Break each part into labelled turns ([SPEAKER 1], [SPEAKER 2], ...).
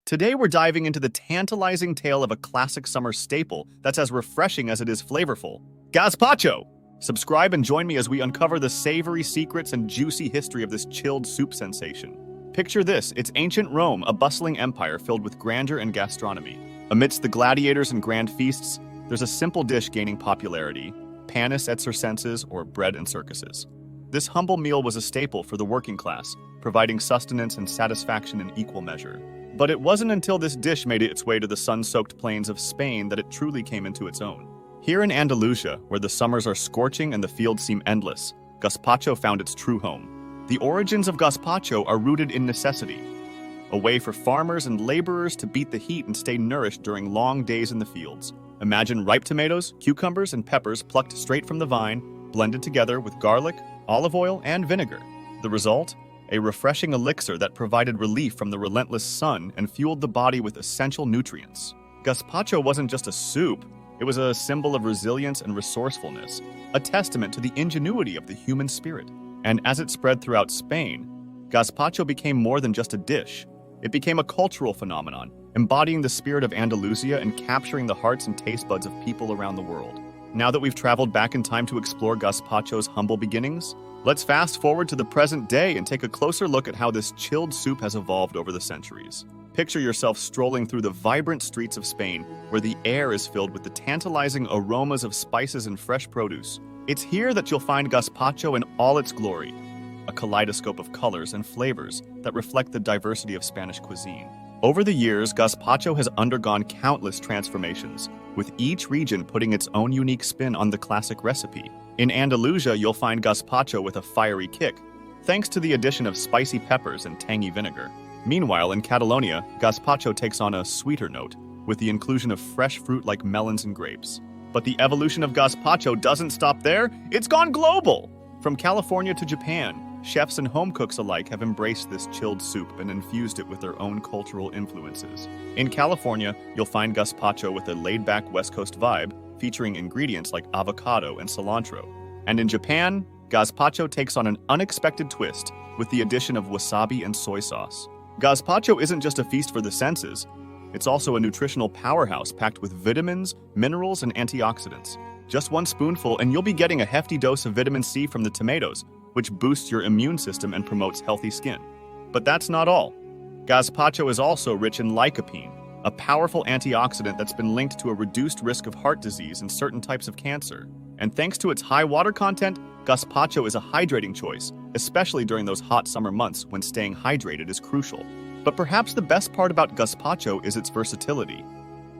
[SPEAKER 1] Today we're diving into the tantalizing tale of a classic summer staple that's as refreshing as it is flavorful. Gazpacho! Subscribe and join me as we uncover the savory secrets and juicy history of this chilled soup sensation. Picture this, it's ancient Rome, a bustling empire filled with grandeur and gastronomy. Amidst the gladiators and grand feasts, there's a simple dish gaining popularity, panis et circenses, or bread and circuses. This humble meal was a staple for the working class, providing sustenance and satisfaction in equal measure. But it wasn't until this dish made its way to the sun-soaked plains of Spain that it truly came into its own. Here in Andalusia, where the summers are scorching and the fields seem endless, gazpacho found its true home. The origins of gazpacho are rooted in necessity, a way for farmers and laborers to beat the heat and stay nourished during long days in the fields. Imagine ripe tomatoes, cucumbers, and peppers plucked straight from the vine, blended together with garlic, olive oil, and vinegar. The result? A refreshing elixir that provided relief from the relentless sun and fueled the body with essential nutrients. Gazpacho wasn't just a soup, it was a symbol of resilience and resourcefulness, a testament to the ingenuity of the human spirit. And as it spread throughout Spain, gazpacho became more than just a dish. It became a cultural phenomenon, embodying the spirit of Andalusia and capturing the hearts and taste buds of people around the world. Now that we've traveled back in time to explore gazpacho's humble beginnings, let's fast forward to the present day and take a closer look at how this chilled soup has evolved over the centuries. Picture yourself strolling through the vibrant streets of Spain, where the air is filled with the tantalizing aromas of spices and fresh produce. It's here that you'll find gazpacho in all its glory, a kaleidoscope of colors and flavors that reflect the diversity of Spanish cuisine. Over the years, gazpacho has undergone countless transformations, with each region putting its own unique spin on the classic recipe. In Andalusia, you'll find gazpacho with a fiery kick, thanks to the addition of spicy peppers and tangy vinegar. Meanwhile, in Catalonia, gazpacho takes on a sweeter note, with the inclusion of fresh fruit like melons and grapes. But the evolution of gazpacho doesn't stop there, it's gone global! From California to Japan, chefs and home cooks alike have embraced this chilled soup and infused it with their own cultural influences. In California, you'll find gazpacho with a laid-back West Coast vibe, featuring ingredients like avocado and cilantro. And in Japan, gazpacho takes on an unexpected twist with the addition of wasabi and soy sauce. Gazpacho isn't just a feast for the senses, it's also a nutritional powerhouse packed with vitamins, minerals, and antioxidants. Just one spoonful and you'll be getting a hefty dose of vitamin C from the tomatoes, which boosts your immune system and promotes healthy skin. But that's not all. Gazpacho is also rich in lycopene, a powerful antioxidant that's been linked to a reduced risk of heart disease and certain types of cancer. And thanks to its high water content, gazpacho is a hydrating choice, especially during those hot summer months when staying hydrated is crucial. But perhaps the best part about gazpacho is its versatility.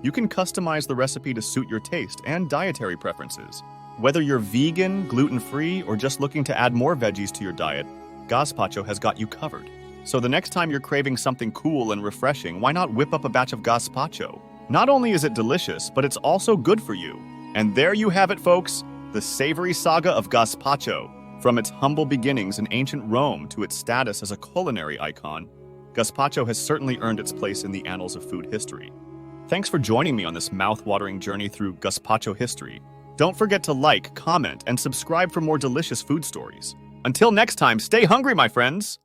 [SPEAKER 1] You can customize the recipe to suit your taste and dietary preferences. Whether you're vegan, gluten-free, or just looking to add more veggies to your diet, gazpacho has got you covered. So the next time you're craving something cool and refreshing, why not whip up a batch of gazpacho? Not only is it delicious, but it's also good for you. And there you have it, folks, the savory saga of gazpacho. From its humble beginnings in ancient Rome to its status as a culinary icon, gazpacho has certainly earned its place in the annals of food history. Thanks for joining me on this mouth-watering journey through gazpacho history. Don't forget to like, comment, and subscribe for more delicious food stories. Until next time, stay hungry, my friends!